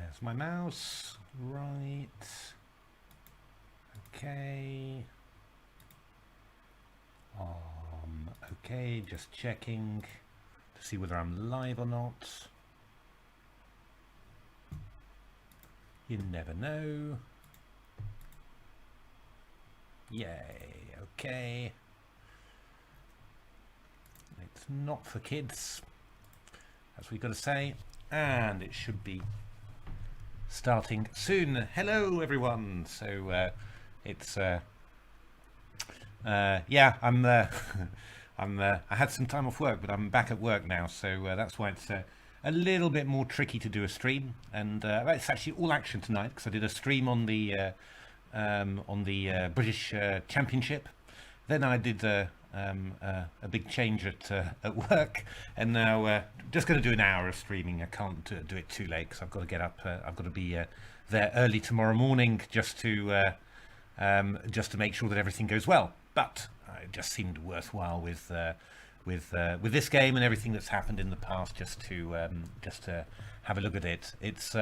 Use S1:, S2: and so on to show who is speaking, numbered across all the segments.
S1: There's my mouse. Right. Okay. Okay, just checking to see whether I'm live or not. You never know. Yay, okay. It's not for kids, as we've got to say, and it should be starting soon. Hello everyone. So it's yeah, I had some time off work, but I'm back at work now, so that's why it's a little bit more tricky to do a stream. And it's actually all action tonight because I did a stream on the British Championship. Then I did a big change at work, and now just going to do an hour of streaming. I can't do it too late because I've got to get up. I've got to be there early tomorrow morning just to make sure that everything goes well. But it just seemed worthwhile with this game and everything that's happened in the past, just to have a look at it. It's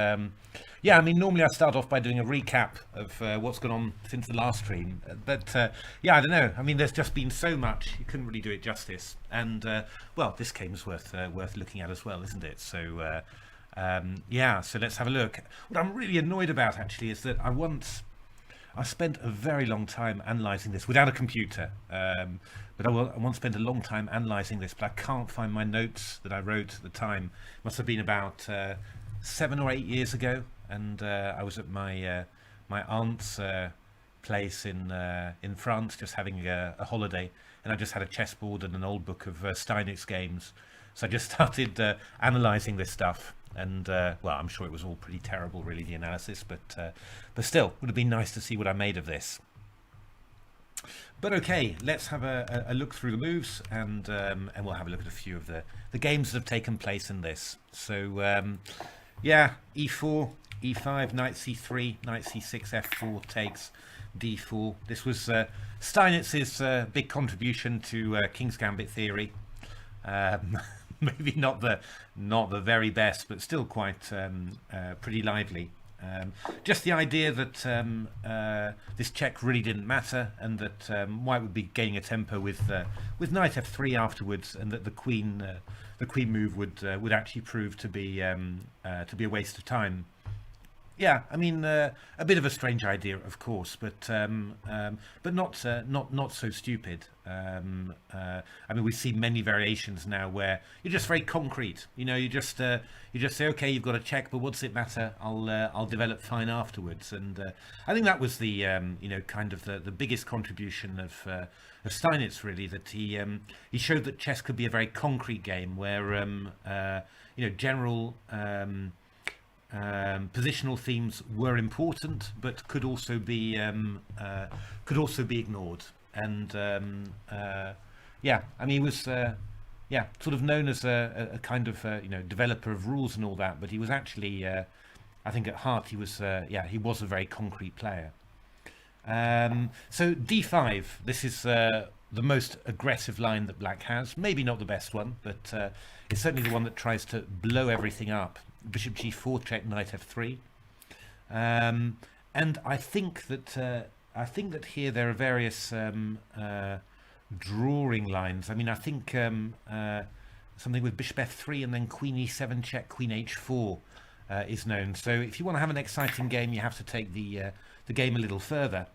S1: yeah, I mean, normally I start off by doing a recap of what's gone on since the last stream, but yeah, I don't know. I mean, there's just been so much, you couldn't really do it justice. And well, this game's worth looking at as well, isn't it? So yeah, so let's have a look. What I'm really annoyed about actually is that I spent a very long time analysing this without a computer, but I once spent a long time analysing this, but I can't find my notes that I wrote at the time. It must have been about 7 or 8 years ago, and I was at my aunt's place in France, just having a holiday, and I just had a chessboard and an old book of Steinitz games. So I just started analysing this stuff. And well, I'm sure it was all pretty terrible, really, the analysis, but still, would have been nice to see what I made of this. But okay, let's have a look through the moves, and we'll have a look at a few of the games that have taken place in this. So yeah, e4, e5, knight c3, knight c6, f4 takes, d4. This was Steinitz's big contribution to King's Gambit theory. Maybe not the very best, but still quite pretty lively. Just the idea that this check really didn't matter, and that White would be gaining a tempo with knight f3 afterwards, and that the queen move would actually prove to be a waste of time. Yeah, I mean, a bit of a strange idea, of course, but not so stupid. I mean, we see many variations now where you're just very concrete. You know, you just say, okay, you've got a check, but what's it matter? I'll develop fine afterwards. And I think that was the you know, kind of the biggest contribution of Steinitz, really, that he showed that chess could be a very concrete game where you know, general positional themes were important, but could also be ignored. And yeah, I mean, he was yeah, sort of known as a kind of you know, developer of rules and all that, but he was actually I think at heart he was yeah, he was a very concrete player. So d5, this is the most aggressive line that Black has. Maybe not the best one, but it's certainly the one that tries to blow everything up. Bishop g4 check, knight f3, and I think that here there are various drawing lines. I mean, I think something with bishop f3 and then queen e7 check, queen h4 is known. So if you want to have an exciting game, you have to take the game a little further.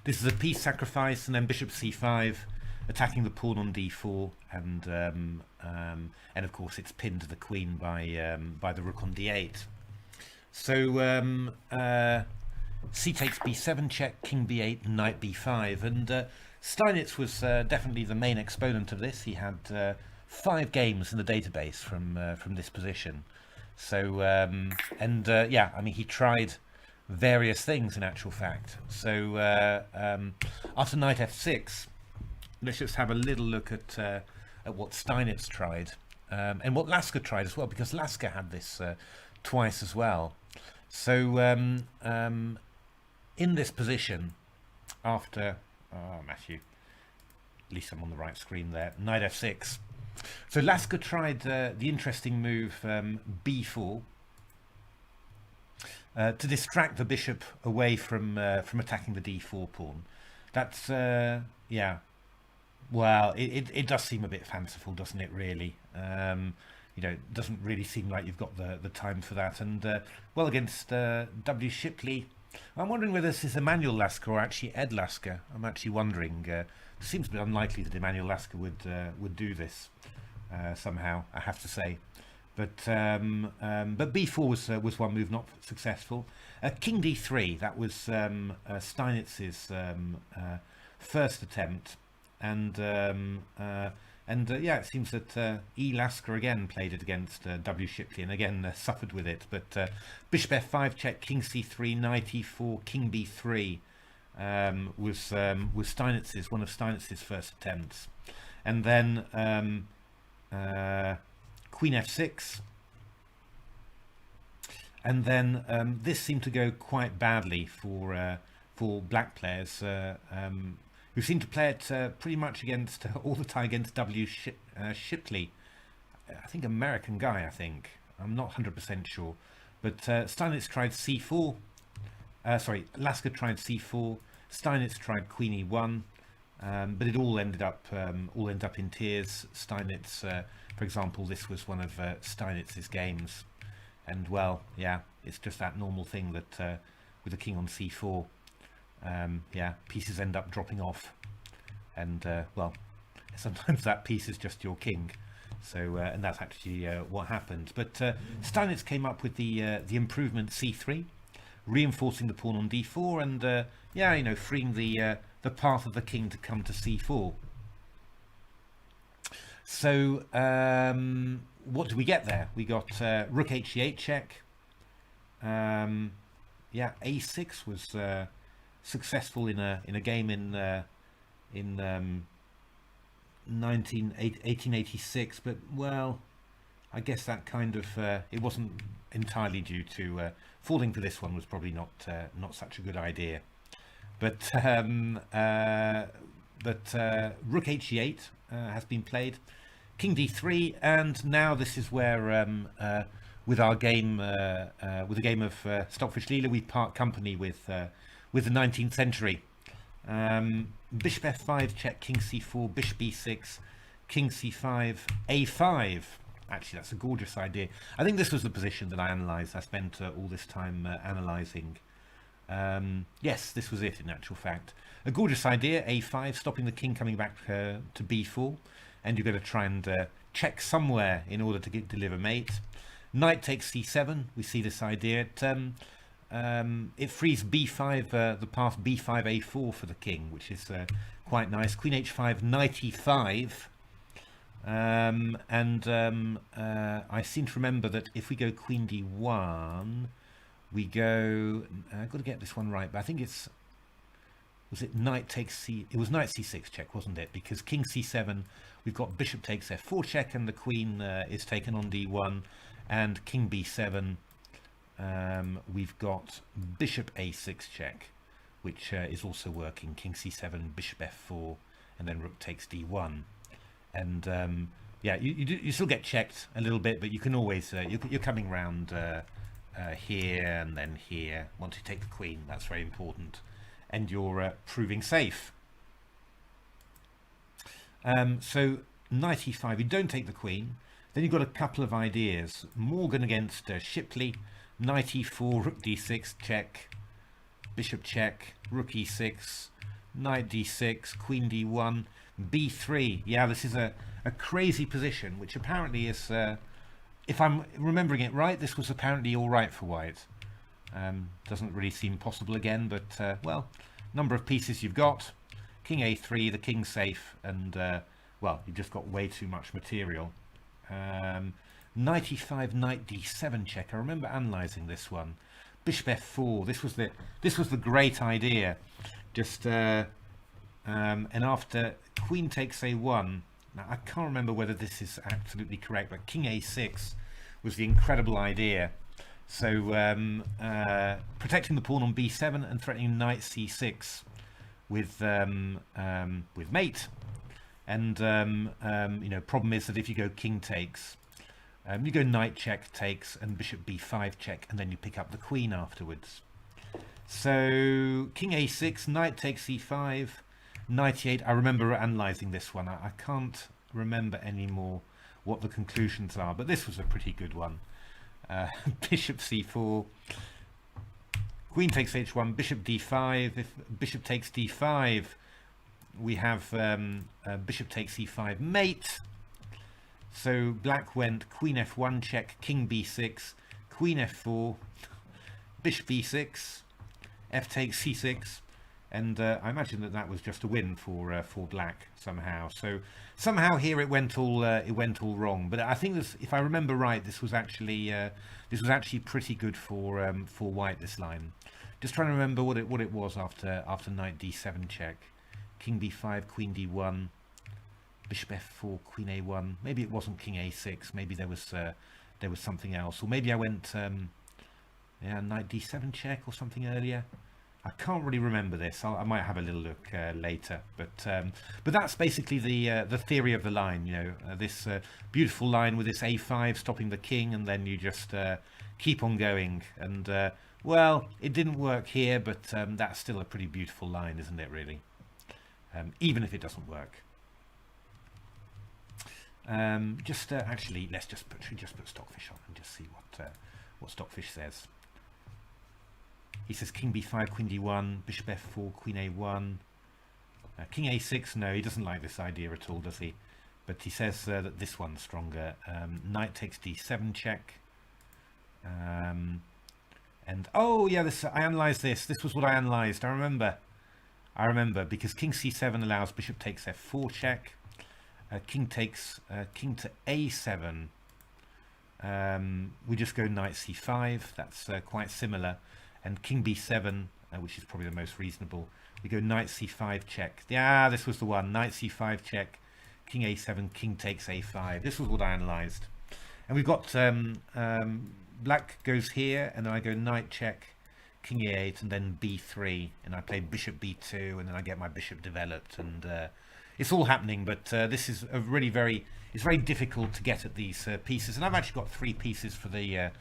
S1: This is a piece sacrifice, and then bishop c5, attacking the pawn on d4, and of course it's pinned to the queen by the rook on d8. So c takes b7 check, king b8, knight b5, and Steinitz was definitely the main exponent of this. He had 5 games in the database from this position. So and yeah, I mean, he tried various things in actual fact. So after knight f6, let's just have a little look at what Steinitz tried, and what Lasker tried as well, because Lasker had this twice as well. So in this position, after Matthew, at least I'm on the right screen there, knight f6. So Lasker tried the interesting move b4, to distract the bishop away from attacking the d4 pawn. That's yeah. Well, it does seem a bit fanciful, doesn't it? Really, you know, it doesn't really seem like you've got the time for that. And well, against W. Shipley, I'm wondering whether this is Emmanuel Lasker or actually Ed Lasker. I'm actually wondering. It seems a bit unlikely that Emmanuel Lasker would do this somehow, I have to say. But b4 was one move not successful. King d3, that was Steinitz's first attempt, and yeah, it seems that E. Lasker again played it against W. Shipley, and again suffered with it. But bishop f5 check, king c3, knight e4, king b3 was Steinitz's, one of Steinitz's first attempts, and then queen f6, and then this seemed to go quite badly for black players who seemed to play it pretty much against all the time against W. Shipley. I think American guy, I think. I'm not 100% sure. But Steinitz tried c4. Sorry, Lasker tried c4. Steinitz tried queen e1. But it all ended up in tears. Steinitz, for example, this was one of Steinitz's games, and well, yeah, it's just that normal thing that with the king on c4, yeah, pieces end up dropping off, and well, sometimes that piece is just your king. So and that's actually what happened. But Steinitz came up with the improvement c3, reinforcing the pawn on d4, and yeah, you know, freeing the path of the king to come to c4. So what do we get there? We got rook h8 check. Yeah, a6 was successful in a game in 1886, but well, I guess that kind of it wasn't entirely due to falling for this one was probably not such a good idea. But rook h8 has been played, king d3, and now this is where with our game with the game of Stockfish Leela, we part company with the 19th century. Bishop f5 check, king c4, bishop e6, king c5, a5. Actually, that's a gorgeous idea. I think this was the position that I analysed. I spent all this time analysing. Yes, this was it in actual fact. A gorgeous idea, a5, stopping the king coming back to b4, and you're going to try and check somewhere in order to deliver mate. Knight takes c7, we see this idea. It frees b5, the path b5, a4 for the king, which is quite nice. Queen h5, knight e5. I seem to remember that if we go queen d1, we go, I've got to get this one right, but I think it's, was it knight takes c, it was knight c6 check, wasn't it? Because king c7, we've got bishop takes f4 check, and the queen is taken on d1, and king b7, we've got bishop a6 check, which is also working, king c7, bishop f4, and then rook takes d1. And yeah, you still get checked a little bit, but you can always, you're coming round here and then here. Once you take the queen, that's very important, and you're proving safe. So knight e5, you don't take the queen. Then you've got a couple of ideas. Morgan against Shipley, knight e4, rook d6 check, bishop check, rook e6, knight d6, queen d1, b3. Yeah, this is a crazy position, which apparently is, if I'm remembering it right, this was apparently all right for white. Doesn't really seem possible again, but well, number of pieces you've got. King a3, the king's safe, and well, you've just got way too much material. Knight e5, knight d7 check. I remember analysing this one. Bishop f4. This was the great idea. Just and after queen takes a1. Now I can't remember whether this is absolutely correct, but king a6 was the incredible idea. So protecting the pawn on b7 and threatening knight c6 with mate. And you know, problem is that if you go king takes, You go knight check takes and bishop b5 check, and then you pick up the queen afterwards. So king a6, knight takes e5, knight e8. I remember analysing this one. I can't remember anymore what the conclusions are, but this was a pretty good one. Bishop c4, queen takes h1, bishop d5. If bishop takes d5, we have bishop takes e5 mate. So black went queen f1 check, king b6, queen f4, bishop e6, f takes c6, and I imagine that that was just a win for black somehow. So somehow here it went all wrong. But I think this, if I remember right, this was actually pretty good for white, this line. Just trying to remember what it was after knight d7 check, king b5, queen d1. Bishop f4, queen a1. Maybe it wasn't king a6. Maybe there was something else, or maybe I went knight d7 check or something earlier. I can't really remember this. I might have a little look later. But that's basically the theory of the line. You know, this beautiful line with this a5 stopping the king, and then you just keep on going. And well, it didn't work here, but that's still a pretty beautiful line, isn't it? Really, even if it doesn't work. Actually, let's just put Stockfish on and just see what Stockfish says. He says king b5, queen d1, bishop f4, queen a1, king a6. No, he doesn't like this idea at all, does he? But he says that this one's stronger. Knight takes d7 check. And oh yeah, I analysed this. This was what I analysed. I remember because king c7 allows bishop takes f4 check. King takes king to a7. We just go knight c5. That's quite similar. And king b7, which is probably the most reasonable. We go knight c5 check. Yeah, this was the one. Knight c5 check. King a7. King takes a5. This was what I analysed. And we've got black goes here, and then I go knight check, king e8, and then b3, and I play bishop b2, and then I get my bishop developed, and it's all happening. But this is a really it's very difficult to get at these pieces, and I've actually got 3 pieces for the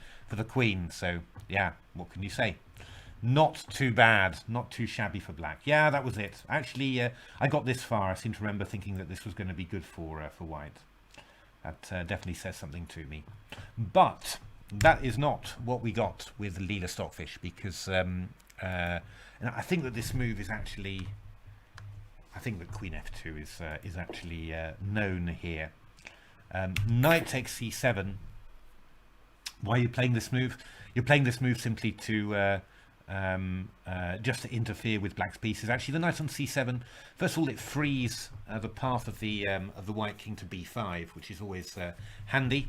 S1: queen. So yeah, what can you say? Not too bad, not too shabby for black. Yeah, that was it. Actually, I got this far. I seem to remember thinking that this was going to be good for white. That definitely says something to me. But that is not what we got with Leela-Stockfish, because and I think that this move is actually, I think that queen f2 is actually known here. Knight takes c7. Why are you playing this move? You're playing this move simply to just to interfere with black's pieces. Actually, the knight on c7. First of all, it frees the path of the white king to b5, which is always handy.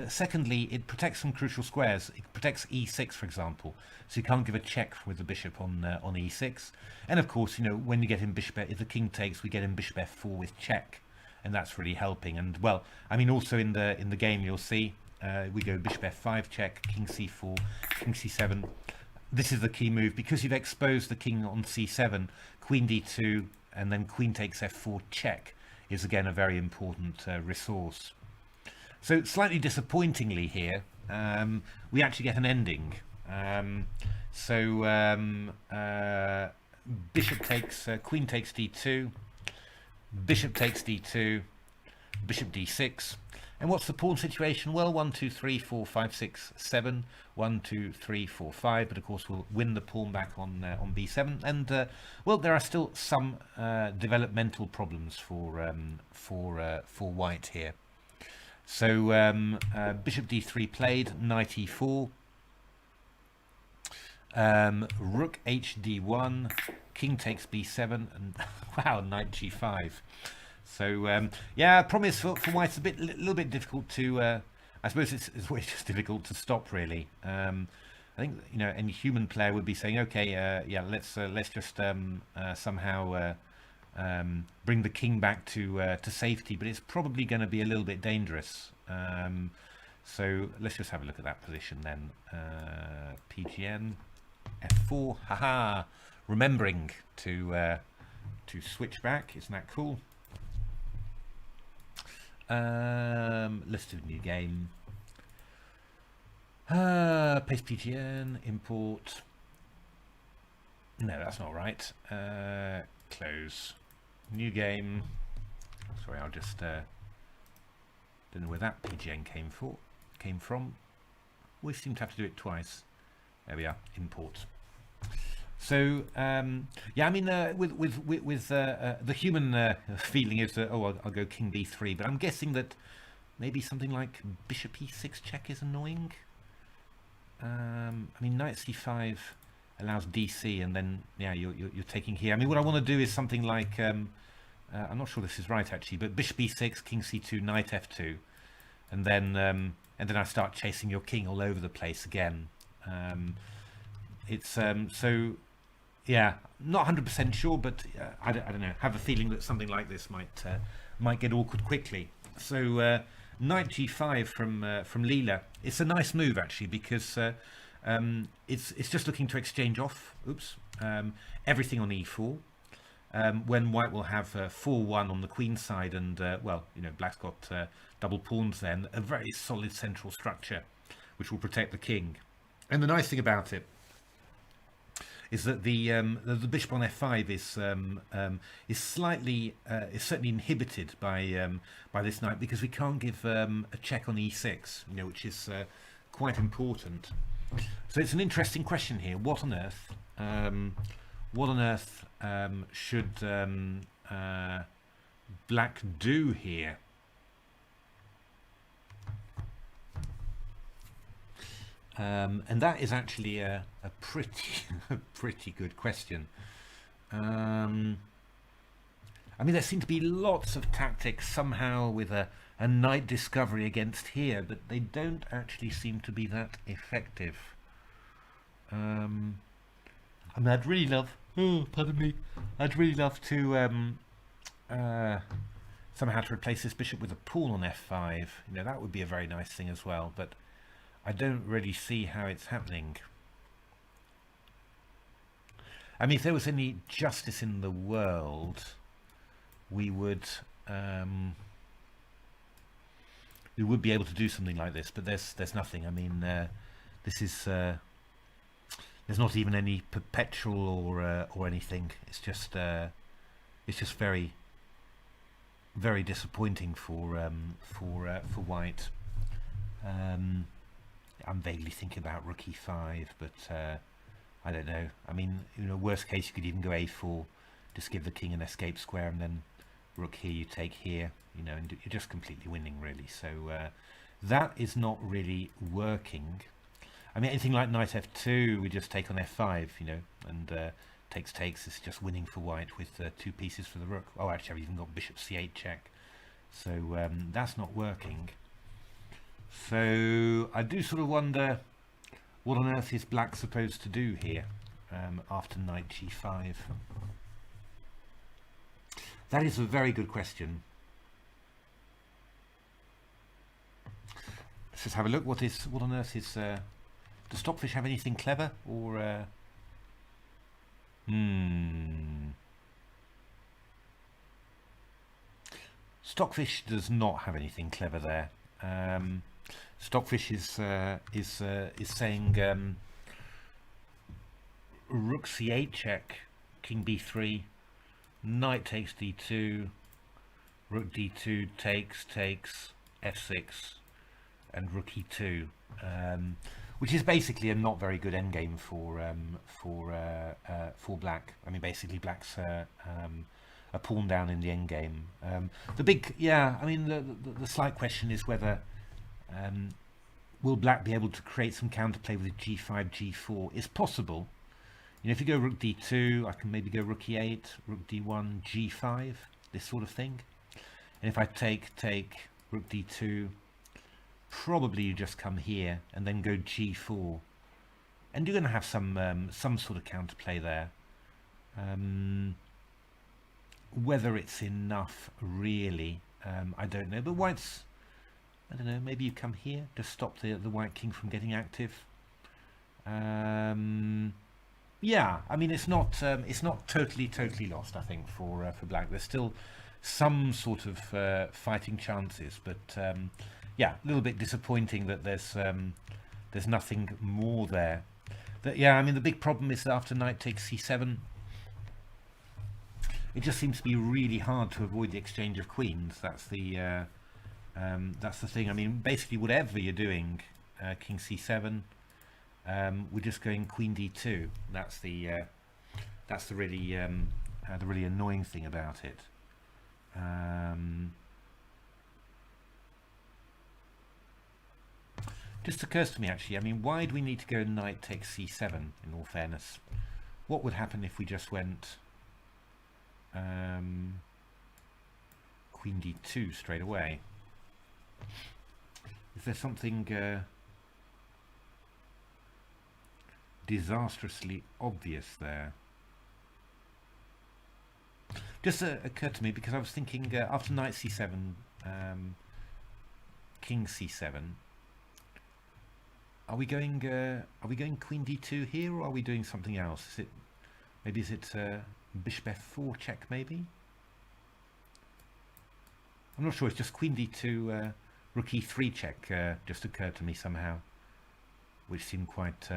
S1: Secondly, it protects some crucial squares. It protects e6, for example, so you can't give a check with the bishop on e6. And of course, you know, when you get in bishop, if the king takes, we get in bishop f4 with check, and that's really helping. And well, I mean, also in the game, you'll see we go bishop f5 check, king c4, king c7. This is the key move because you've exposed the king on c7, queen d2, and then queen takes f4 check is again a very important resource. So slightly disappointingly here, we actually get an ending. Bishop takes, queen takes d2, bishop takes d2, bishop d6. And what's the pawn situation? Well, 1, 2, 3, 4, 5, 6, 7. 1, 2, 3, 4, 5. But of course, we'll win the pawn back on b7. And well, there are still some developmental problems for white here. So bishop d3 played, knight e4, rook hd1, king takes b7, and wow, knight g5. So yeah, promise for white is a little bit difficult to. I suppose it's always just difficult to stop, really. I think, you know, any human player would be saying, okay, yeah, let's just somehow bring the king back to safety, but it's probably going to be a little bit dangerous. So let's just have a look at that position then. PGN f4, haha, remembering to switch back. Isn't that cool? Let's do a new game. Paste PGN, import. No, that's not right. Close. New game. Sorry, I'll just don't know where that PGN came from. We seem to have to do it twice. There we are. Import. So yeah, I mean, with the human feeling is that I'll go King B3, but I'm guessing that maybe something like Bishop E6 check is annoying. I mean, Knight C5 allows DC, and then yeah, you're taking here. I mean, what I want to do is something like I'm not sure this is right actually, but Bishop E6, King C2, Knight F2, and then I start chasing your king all over the place again. It's so yeah, not 100% sure, but I don't know. Have a feeling that something like this might get awkward quickly. So Knight G5 from Leela. It's a nice move actually, because it's just looking to exchange off. Oops, everything on E4. When White will have 4-1 on the queen side, and well, you know, Black's got double pawns. Then a very solid central structure, which will protect the king. And the nice thing about it is that the bishop on f5 is slightly is certainly inhibited by this knight, because we can't give a check on e6, you know, which is quite important. So it's an interesting question here. What on earth should Black do here? And that is actually a pretty good question. I mean, there seem to be lots of tactics somehow with a knight discovery against here, but they don't actually seem to be that effective. I mean, I'd really love, pardon me, I'd really love to somehow to replace this bishop with a pawn on f5. You know, that would be a very nice thing as well, but I don't really see how it's happening. I mean, if there was any justice in the world, we would be able to do something like this, but there's nothing. I mean, this is there's not even any perpetual or anything. It's just very disappointing for White. I'm vaguely thinking about rook e5, but I don't know. I mean, you know, worst case, you could even go a4, just give the king an escape square, and then rook here, you take here, you know, and you're just completely winning, really. So that is not really working. I mean, anything like knight f2, we just take on f5, you know, and takes is just winning for White with 2 pieces for the rook. Oh, actually, I've even got bishop c8 check. So that's not working. So I do sort of wonder, what on earth is Black supposed to do here after knight g5? That is a very good question. Let's just have a look. What on earth is? Does Stockfish have anything clever, or? Stockfish does not have anything clever there. Stockfish is saying rook c8 check, king b3, knight takes d2, rook d2 takes f6, and rook e2, which is basically a not very good endgame for Black. I mean, basically Black's a pawn down in the endgame. The big, yeah, I mean, the slight question is whether will Black be able to create some counterplay with g5, g4? It's possible. You know, if you go rook d2, I can maybe go rook e8, rook d1, g5, this sort of thing. And if I take rook d2, probably you just come here and then go g4, and you're going to have some sort of counterplay there. Whether it's enough, really, I don't know. But White's, I don't know, maybe you come here to stop the White king from getting active. Yeah, I mean, it's not totally lost, I think, for Black. There's still some sort of fighting chances, but yeah, a little bit disappointing that there's there's nothing more there. Yeah, I mean, the big problem is that after knight takes c7, it just seems to be really hard to avoid the exchange of queens. That's the thing. I mean, basically, whatever you're doing, king c7, we're just going queen d2. That's the really annoying thing about it. Just occurs to me, actually, I mean, why do we need to go knight takes c7, in all fairness? What would happen if we just went queen d2 straight away? Is there something disastrously obvious there? Just occurred to me because I was thinking after knight c7, king c7. Are we going queen d2 here, or are we doing something else? Is it bishop f4 check maybe? I'm not sure. It's just queen d2 rook e3 check just occurred to me somehow, which seemed quite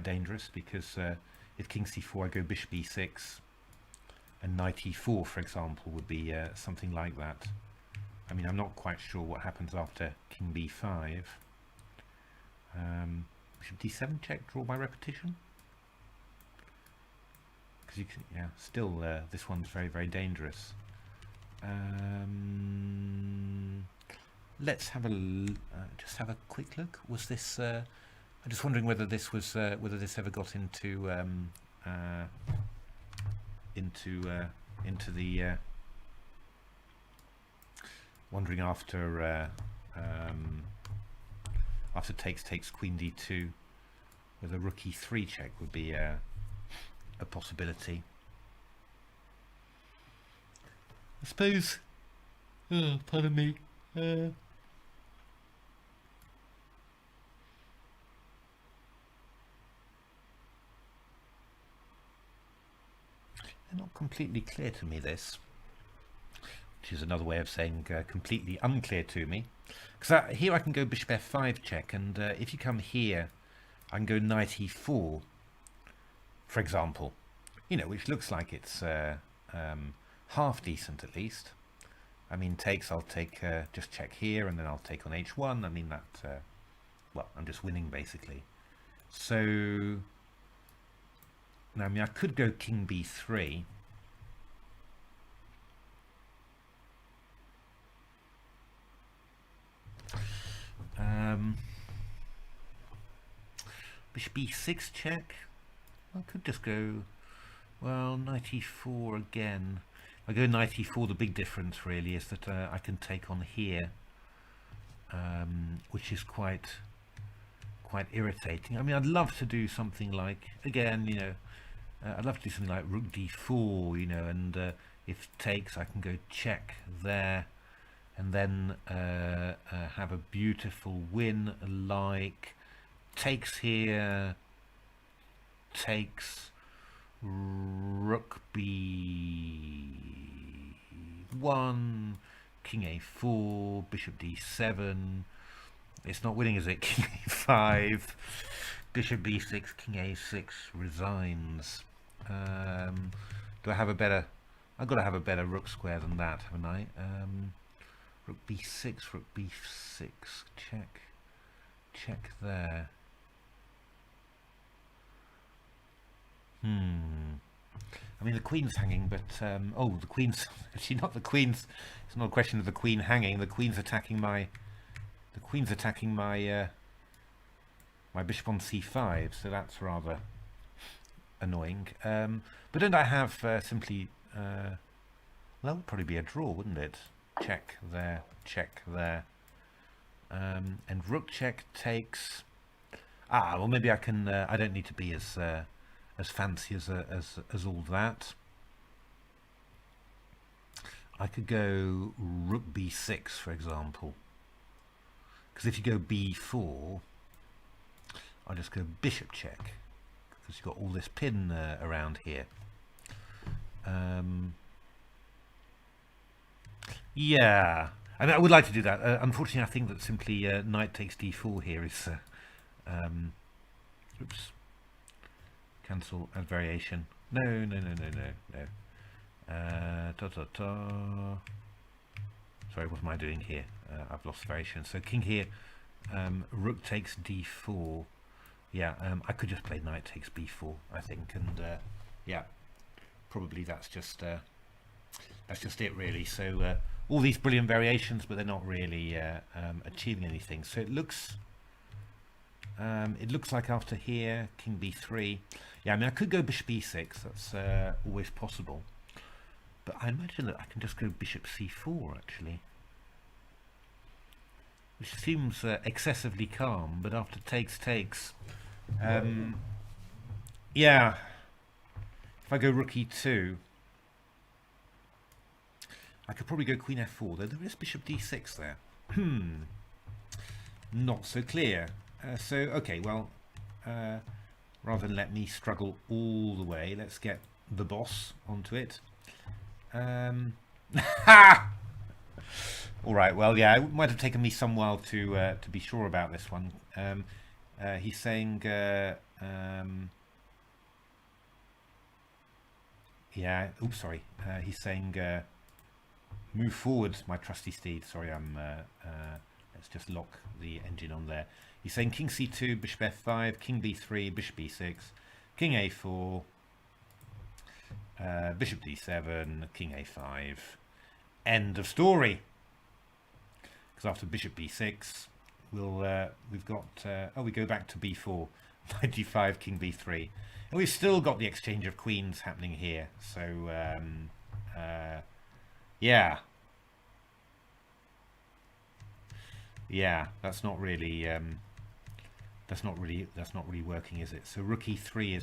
S1: dangerous, because if king c4 I go bishop e6, and knight e4 for example would be something like that. I mean, I'm not quite sure what happens after king b5. Bishop d7 check, draw by repetition, because you can, yeah, still this one's very dangerous. Let's have just have a quick look. Was this I'm just wondering whether this was whether this ever got into the wondering after takes queen d2 with a rook e3 check would be a possibility. I suppose. Oh, pardon me. They're not completely clear to me, this, which is another way of saying completely unclear to me. Because here I can go bishop f5 check, and if you come here, I can go knight e4, for example. You know, which looks like it's half decent at least. I mean, I'll take just check here, and then I'll take on h1. I mean that. Well, I'm just winning basically. So now, I mean, I could go king b3. Bishop b6 check. I could just go, well, knight e4 again. I go knight e4. The big difference really is that I can take on here, which is quite irritating. I mean, I'd love to do something like, again, you know, I'd love to do something like rook d4, you know, and if takes, I can go check there, and then have a beautiful win, like takes here, takes rook b1, king a4, bishop d7. It's not winning, is it? King a5, bishop b6, king a6 resigns. Do I have a better? I've got to have a better rook square than that, haven't I? Rook b6, rook b6, check there. I mean, the queen's hanging, but oh, the queen's actually not the queen's. It's not a question of the queen hanging. The queen's attacking my. The queen's attacking my my bishop on c5, so that's rather annoying. But don't I have simply? Well, that would probably be a draw, wouldn't it? Check there, and rook check takes. Ah, well, maybe I can. I don't need to be as fancy as all that. I could go rook b6, for example, because if you go b4, I'll just go bishop check, because you've got all this pin around here. Yeah, I mean, I would like to do that. Unfortunately, I think that simply knight takes d4 here is Oops. Cancel add variation. No. Sorry, what am I doing here? I've lost variation. So king here, rook takes d4. Yeah, I could just play knight takes b4, I think, and yeah, probably that's just it really. So all these brilliant variations, but they're not really achieving anything. So it looks like after here, king b3. Yeah, I mean I could go bishop e6. That's always possible. But I imagine that I can just go bishop c4 actually, which seems excessively calm. But after takes, yeah. If I go rook e2, I could probably go queen f4. Though there is bishop d6 there. Not so clear. So okay, well, rather than let me struggle all the way, let's get the boss onto it. Ha! All right. Well, yeah, it might have taken me some while to be sure about this one. He's saying, yeah. Oops, sorry. He's saying, move forward, my trusty steed. Sorry, let's just lock the engine on there. He's saying king c2, bishop f5, king b3, bishop b6, king a4. Bishop d7, king a5, end of story. Because after bishop b6, we've got we go back to b4, knight d5, king b3, and we've still got the exchange of queens happening here. So yeah, that's not really working, is it? So rook e3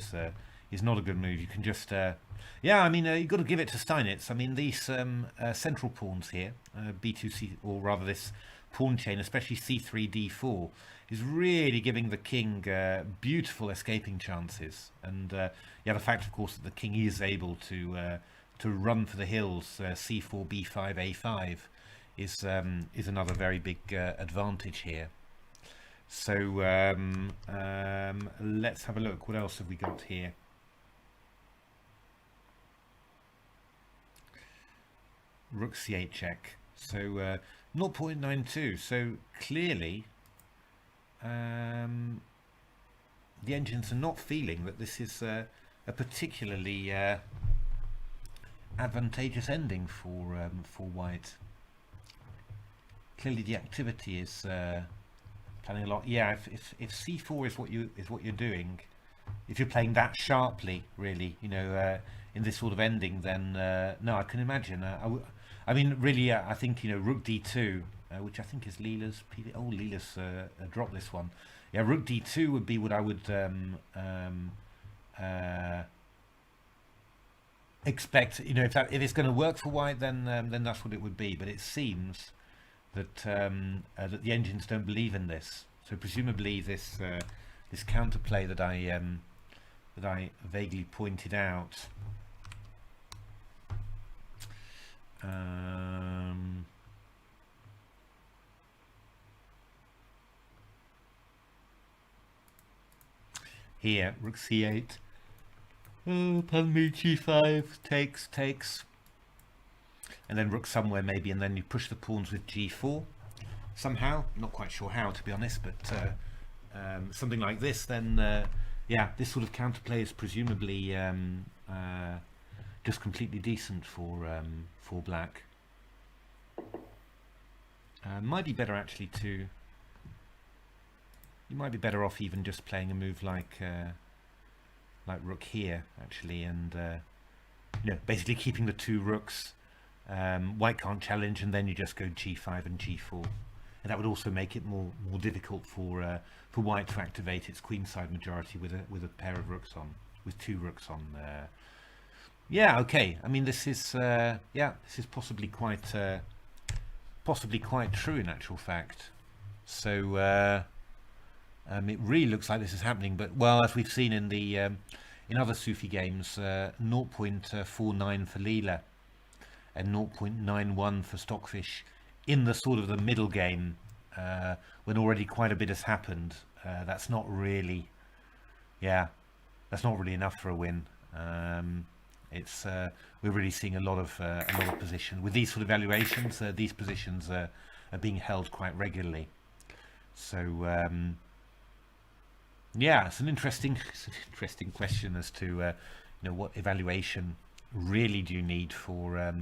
S1: is not a good move. You can just yeah, I mean you've got to give it to Steinitz. I mean these central pawns here, b2c, or rather this pawn chain, especially c3 d4, is really giving the king beautiful escaping chances. And yeah, the fact of course that the king is able to run for the hills, c4 b5 a5 is another very big advantage here. So let's have a look. What else have we got here? Rook c8 check. So 0.92. So clearly the engines are not feeling that this is a particularly advantageous ending for white. Clearly the activity is planning a lot. Yeah, if c4 is what you're doing, if you're playing that sharply, really, you know, in this sort of ending, then no, I can imagine. I mean, really, I think, you know, rook d2, which I think is Leela's. Oh, Leela's dropped this one. Yeah, rook d2 would be what I would expect. You know, if it's going to work for white, then that's what it would be. But it seems that that the engines don't believe in this. So presumably this this counterplay that I vaguely pointed out. Here, rook c8. Oh, pardon me, g5 takes, and then rook somewhere maybe, and then you push the pawns with g4 somehow. Not quite sure how, to be honest, but something like this. Then yeah, this sort of counterplay is presumably just completely decent for black. Might be better actually to. You might be better off even just playing a move like rook here actually, and you know, basically keeping the two rooks. White can't challenge, and then you just go g5 and g4, and that would also make it more difficult for white to activate its queenside majority with a pair of rooks on, with two rooks on. Yeah, okay. I mean, this is yeah, this is possibly quite true in actual fact. So it really looks like this is happening. But well, as we've seen in the in other Sufi games, 0.49 for Leela and 0.91 for Stockfish in the sort of the middle game, when already quite a bit has happened. that's not really, yeah, that's not really enough for a win. It's we're really seeing a lot of position with these sort of valuations. These positions are being held quite regularly. So yeah, it's an interesting question as to what evaluation really do you need for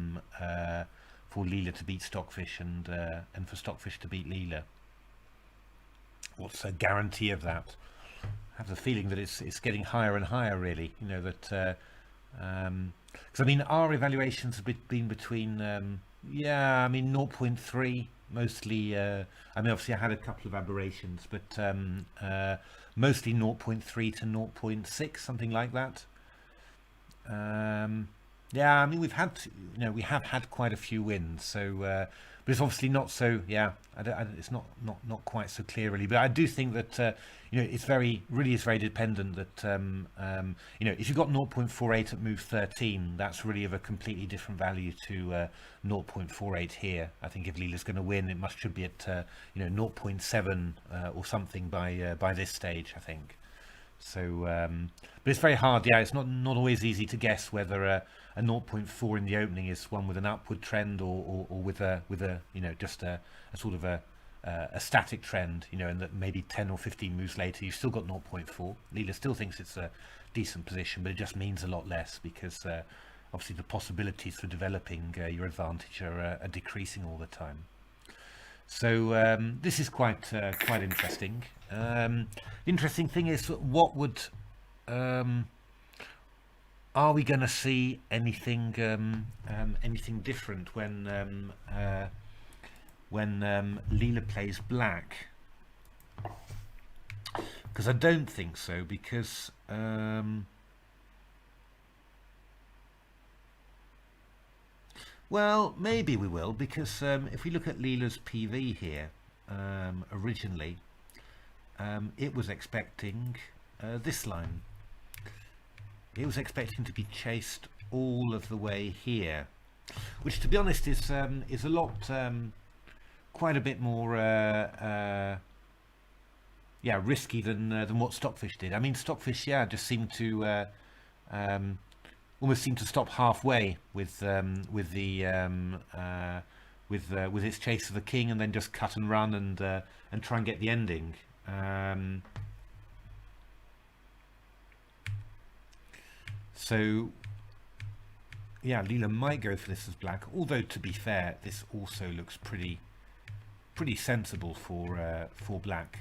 S1: Leela to beat Stockfish and for Stockfish to beat Leela. What's a guarantee of that? I have the feeling that it's getting higher and higher, really. That because I mean our evaluations have been between 0.3 mostly. I mean, obviously I had a couple of aberrations, but mostly 0.3 to 0.6, something like that. Yeah, I mean we have had quite a few wins, so but it's obviously not so. Yeah, it's not quite so clear really. But I do think that it's very dependent. That if you've got 0.48 at move 13, that's really of a completely different value to 0.48 here. I think if Leela's going to win, it should be at 0.7 or something by this stage, I think. So, but it's very hard. Yeah, it's not always easy to guess whether a 0.4 in the opening is one with an upward trend or with a just a sort of a static trend. And that maybe 10 or 15 moves later you've still got 0.4. Leela still thinks it's a decent position, but it just means a lot less because obviously the possibilities for developing your advantage are decreasing all the time. So this is quite interesting. The interesting thing is, what would are we going to see anything different when Leela plays black? Because I don't think so. Because well, maybe we will, because if we look at Leela's PV here, originally, it was expecting this line. It was expecting to be chased all of the way here, which, to be honest, is a lot, quite a bit more, risky than what Stockfish did. I mean, Stockfish, just seemed to almost seemed to stop halfway with its chase of the king, and then just cut and run and try and get the ending. So yeah, Leela might go for this as black, although to be fair, this also looks pretty sensible for black.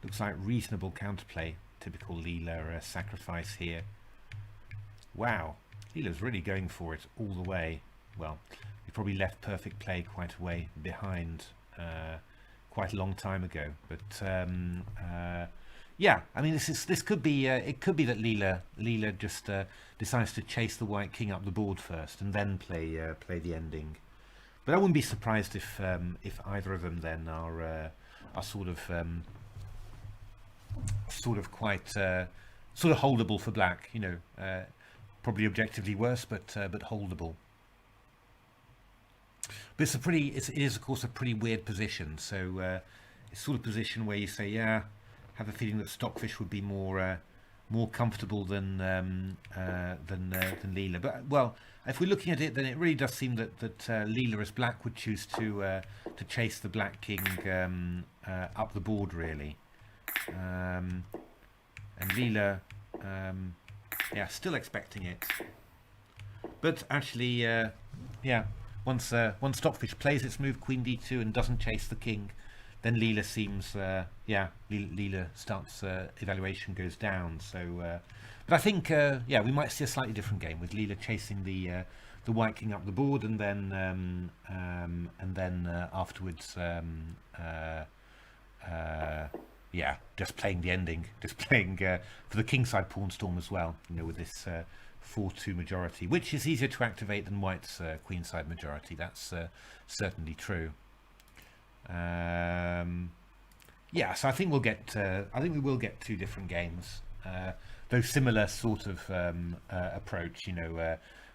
S1: Looks like reasonable counterplay, typical Leela sacrifice here. Wow, Leela's really going for it all the way. Well, he probably left perfect play quite a way behind quite a long time ago, but yeah, I mean, this could be it could be that Leela just decides to chase the white king up the board first and then play the ending. But I wouldn't be surprised if either of them then are sort of quite sort of holdable for black. Probably objectively worse, but holdable. But it is of course a pretty weird position. So it's sort of position where you say, yeah, have a feeling that Stockfish would be more comfortable than Leela. But well, if we're looking at it, then it really does seem that Leela as black would choose to chase the black king up the board really, and Leela, still expecting it. But actually, once Stockfish plays its move Queen D2 and doesn't chase the king, then Leela seems, Leela starts, evaluation goes down. So, but I think, we might see a slightly different game with Leela chasing the white king up the board, and then afterwards, just playing the ending, just playing for the kingside pawn storm as well. With this 4-2 majority, which is easier to activate than white's queenside majority. That's certainly true. So I think we will get two different games, though similar sort of approach.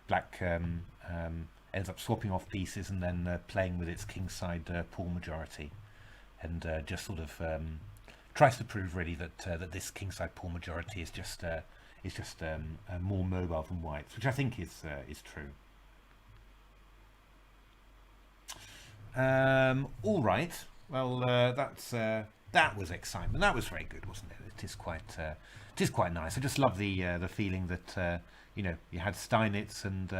S1: Black ends up swapping off pieces and then playing with its kingside pawn majority, and just sort of tries to prove really that that this kingside pawn majority is just more mobile than whites, which I think is true. All right. Well, that was excitement. That was very good, wasn't it? It is quite nice. I just love the feeling that you had Steinitz and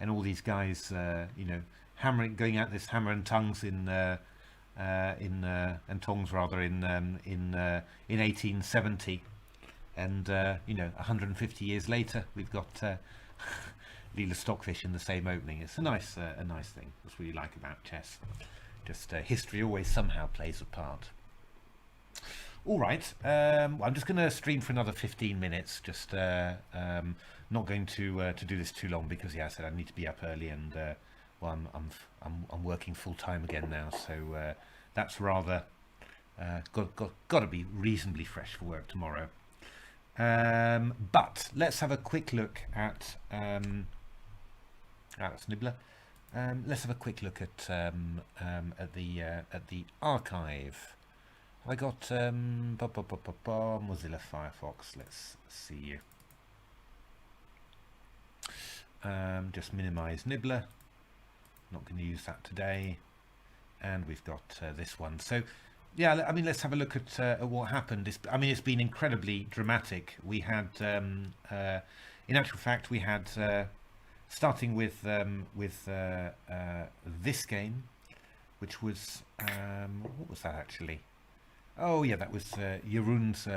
S1: all these guys going at this hammer and tongs in 1870, and 150 years later we've got Leela-Stockfish in the same opening. It's a nice thing. That's what you like about chess. Just history always somehow plays a part. All right, I'm just going to stream for another 15 minutes. Just not going to do this too long because, I said I need to be up early, and I'm working full time again now, so that's rather got to be reasonably fresh for work tomorrow. But let's have a quick look at that's Nibbler. Let's have a quick look at the archive. I got Mozilla Firefox. Let's see you. Just minimize Nibbler. Not going to use that today. And we've got this one. So, yeah, I mean, let's have a look at what happened. It's been incredibly dramatic. We had, in actual fact, we had starting with this game, which was what was that actually? Oh yeah, that was Jeroen's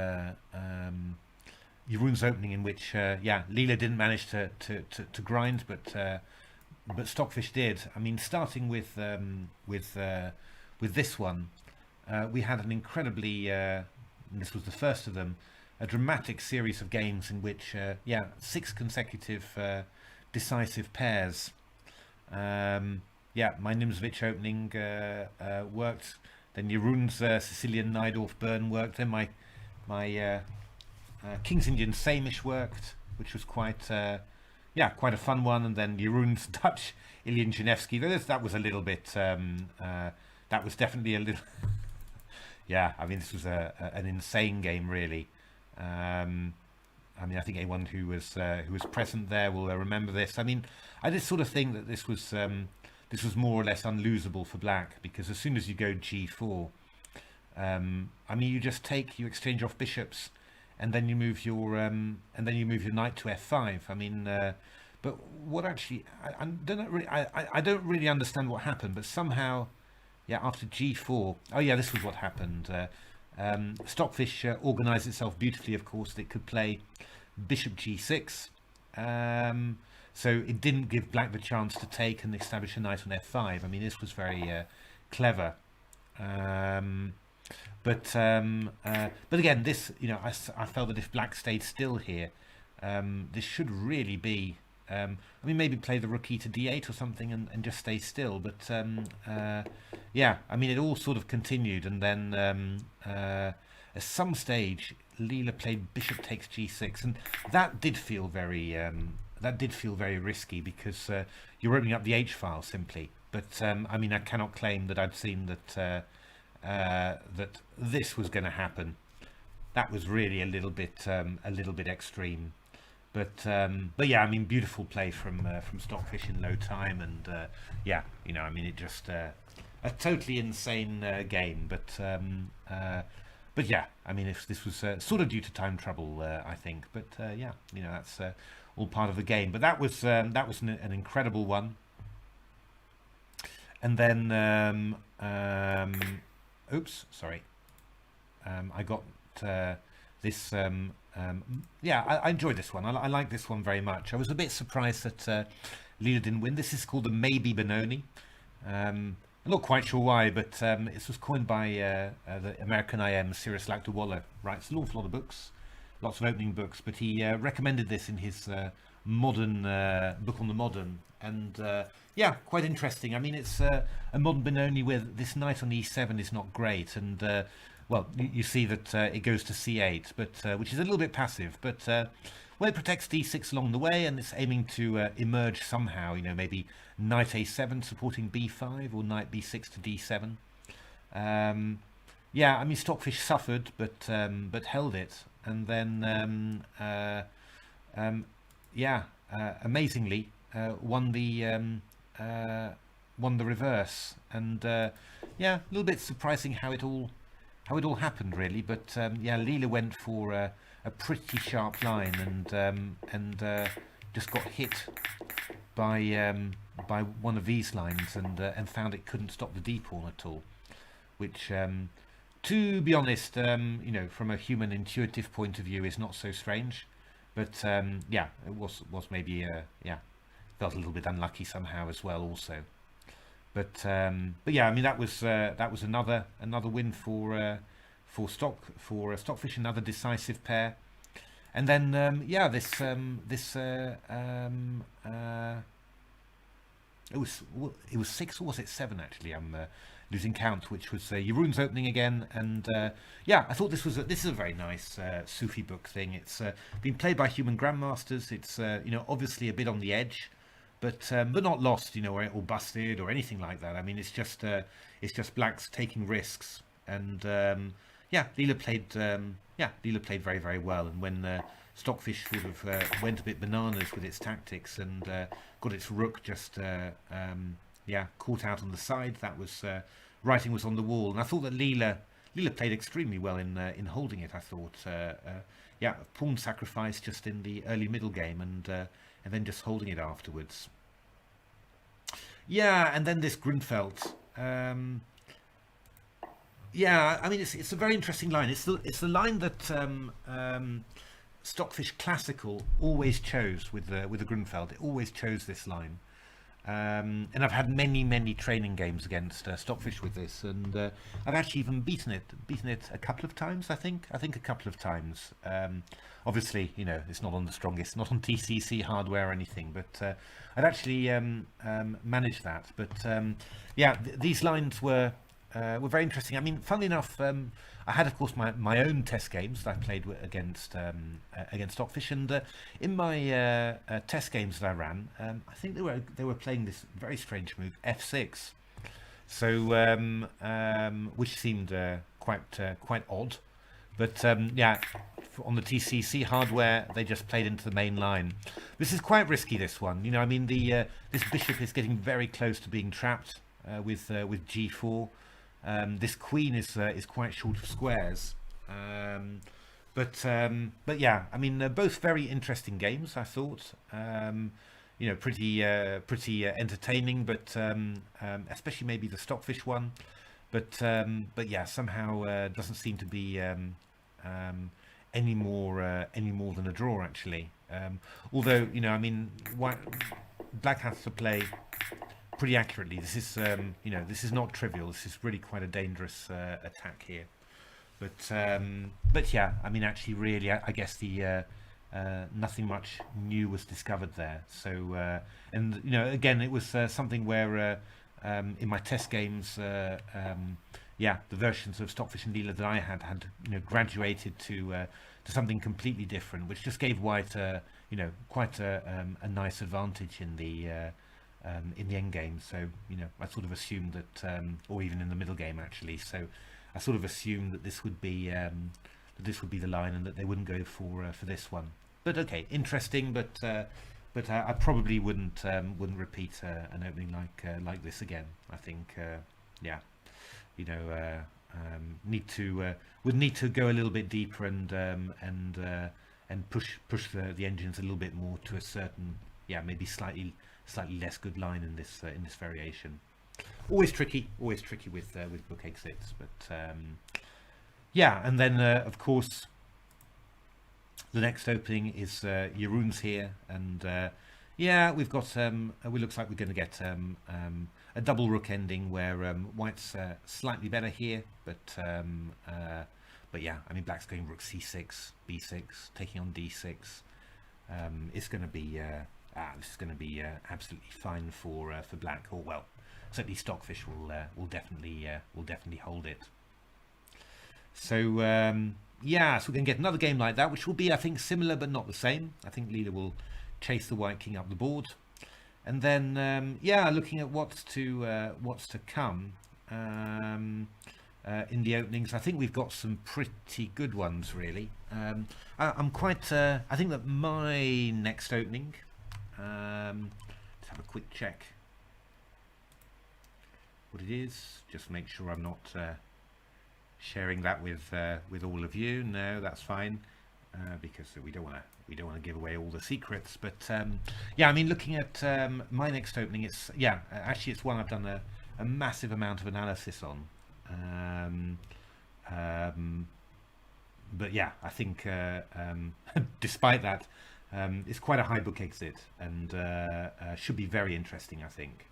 S1: opening, in which Leela didn't manage to grind, but Stockfish did. I mean, starting with this one, we had an incredibly this was the first of them, a dramatic series of games in which 6 consecutive decisive pairs. My Nimzovich opening worked. Then Jeroen's Sicilian Najdorf Burn worked. Then my King's Indian Samish worked, which was quite a fun one. And then Jeroen's Dutch Ilian Janevsky. That was a little bit. That was definitely a little. I mean, this was an insane game, really. I think anyone who was present there will remember this. I mean, I just sort of think that this was more or less unlosable for black, because as soon as you go g4, you exchange off bishops, and then you move your knight to f5. I mean, but what actually I don't really understand what happened, but somehow, after g4, this was what happened. Stockfish organised itself beautifully, of course. That it could play bishop g6, so it didn't give black the chance to take and establish a knight on f5. I mean, this was very clever. But again, this, I felt that if black stayed still here, this should really be. Maybe play the rook e to d8 or something and just stay still. But it all sort of continued, and then at some stage, Leela played bishop takes g6, and that did feel very risky, because you're opening up the h file simply. But I cannot claim that I'd seen that that this was going to happen. That was really a little bit extreme. But beautiful play from Stockfish in low time, and it just a totally insane game. But this was sort of due to time trouble, I think. But that's all part of the game. But that was an incredible one. And then I got this. I enjoyed this one. I like this one very much. I was a bit surprised that Leela didn't win. This is called the Maybe Benoni. I'm not quite sure why, but this was coined by the American IM Cyrus Lakdawalla. Writes an awful lot of books, lots of opening books, but he recommended this in his modern book on the modern. And quite interesting. I mean, it's a modern Benoni where this knight on e7 is not great, and you see that it goes to c8, but which is a little bit passive. But it protects d6 along the way, and it's aiming to emerge somehow. Maybe knight a7 supporting b5, or knight b6 to d7. yeah, I mean Stockfish suffered, but held it, and then um, yeah, amazingly won uh, the reverse, and yeah, a little bit surprising how it all happened really, but yeah, Leela went for a pretty sharp line, and just got hit by one of these lines, and found it couldn't stop the D pawn at all, which to be honest, you know, from a human intuitive point of view, is not so strange, but yeah, it was maybe yeah, felt a little bit unlucky somehow as well also. But yeah, I mean that was another win for Stockfish, another decisive pair, and then yeah, it was six, or was it seven actually? I'm losing count. Which was Jeroen's opening again, and yeah, I thought this is a very nice Sufi book thing. It's been played by human grandmasters. It's you know, obviously a bit on the edge, but not lost, you know, or busted or anything like that. I mean, it's just blacks taking risks, and yeah, Leela played very very well, and when Stockfish sort of went a bit bananas with its tactics and got its rook just yeah, caught out on the side, that was writing was on the wall, and I thought that Leela played extremely well in holding it. I thought yeah, pawn sacrifice just in the early middle game, and then just holding it afterwards. Yeah, and then this Grunfeld. Yeah, I mean it's a very interesting line. It's the line that Stockfish Classical always chose with the Grunfeld. It always chose this line, and I've had many training games against Stockfish with this, and I've actually even beaten it a couple of times. I think a couple of times. Obviously, you know, it's not on the strongest, not on TCEC hardware or anything, but I've actually managed that. But yeah, these lines were very interesting. I mean, funnily enough, I had, of course, my own test games that I played against Stockfish, and in my test games that I ran, I think they were playing this very strange move, f6. So which seemed quite odd, but yeah, on the TCC hardware they just played into the main line. This is quite risky, this one. You know, I mean this bishop is getting very close to being trapped with g4. This queen is quite short of squares, but yeah, I mean both very interesting games, I thought. You know, pretty entertaining, but especially maybe the Stockfish one, but yeah, somehow doesn't seem to be any more than a draw actually. Although, you know, I mean, black has to play pretty accurately. This is you know, this is not trivial. This is really quite a dangerous attack here. But yeah, I mean, actually, really, I guess the nothing much new was discovered there. So and you know, again, it was something where in my test games, yeah, the versions of Stockfish and Leela that I had you know, graduated to something completely different, which just gave White you know, quite a nice advantage in the end game. So you know, I sort of assumed that, or even in the middle game actually. So I sort of assumed that this would be the line, and that they wouldn't go for this one. But okay, interesting. But I probably wouldn't repeat an opening like this again. I think yeah, you know, would need to go a little bit deeper and push the engines a little bit more to a certain, yeah, maybe slightly less good line in this variation. Always tricky with book exits, but yeah. And then of course the next opening is Jeroen's here, and yeah, we've got it looks like we're going to get a double rook ending where White's slightly better here, but yeah, I mean, black's going rook c6, b6, taking on d6. It's going to be this is going to be absolutely fine for black, or well, certainly Stockfish will definitely hold it. So yeah, so we're going to get another game like that, which will be, I think, similar but not the same. I think Leela will chase the White king up the board, and then yeah, looking at what's to come. in the openings. I think we've got some pretty good ones, really. I'm quite. I think that my next opening. Let's have a quick check what it is. Just make sure I'm not sharing that with all of you. No, that's fine, because we don't want to give away all the secrets. But yeah, I mean, looking at my next opening, it's actually it's one I've done a massive amount of analysis on. But yeah, I think despite that, it's quite a high book exit, and should be very interesting, I think.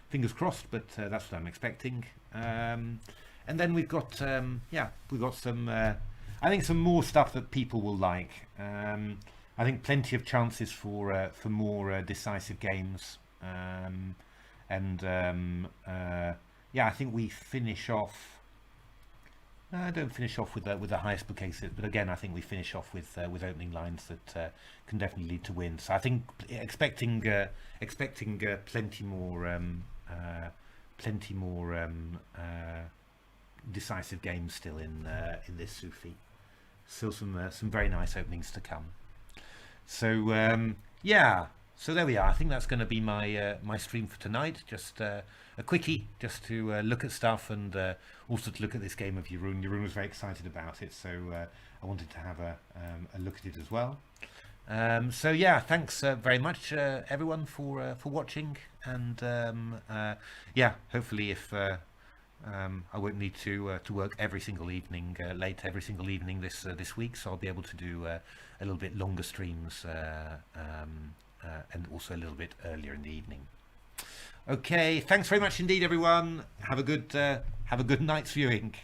S1: Fingers crossed, but that's what I'm expecting. And then we've got we've got some I think some more stuff that people will like. I think plenty of chances for more decisive games. Yeah, I think we finish off. I don't finish off with the highest book exit, but again, I think we finish off with opening lines that can definitely lead to wins. So I think expecting plenty more decisive games still in this Sufi. Still some very nice openings to come. So yeah. So there we are. I think that's going to be my my stream for tonight. Just a quickie, just to look at stuff, and also to look at this game of Jeroen. Jeroen was very excited about it, so I wanted to have a look at it as well. So yeah, thanks very much everyone for watching, and yeah, hopefully if I won't need to work every single evening, late every single evening this week, so I'll be able to do a little bit longer streams. And also a little bit earlier in the evening. Okay, thanks very much indeed, everyone. Have a good night's viewing.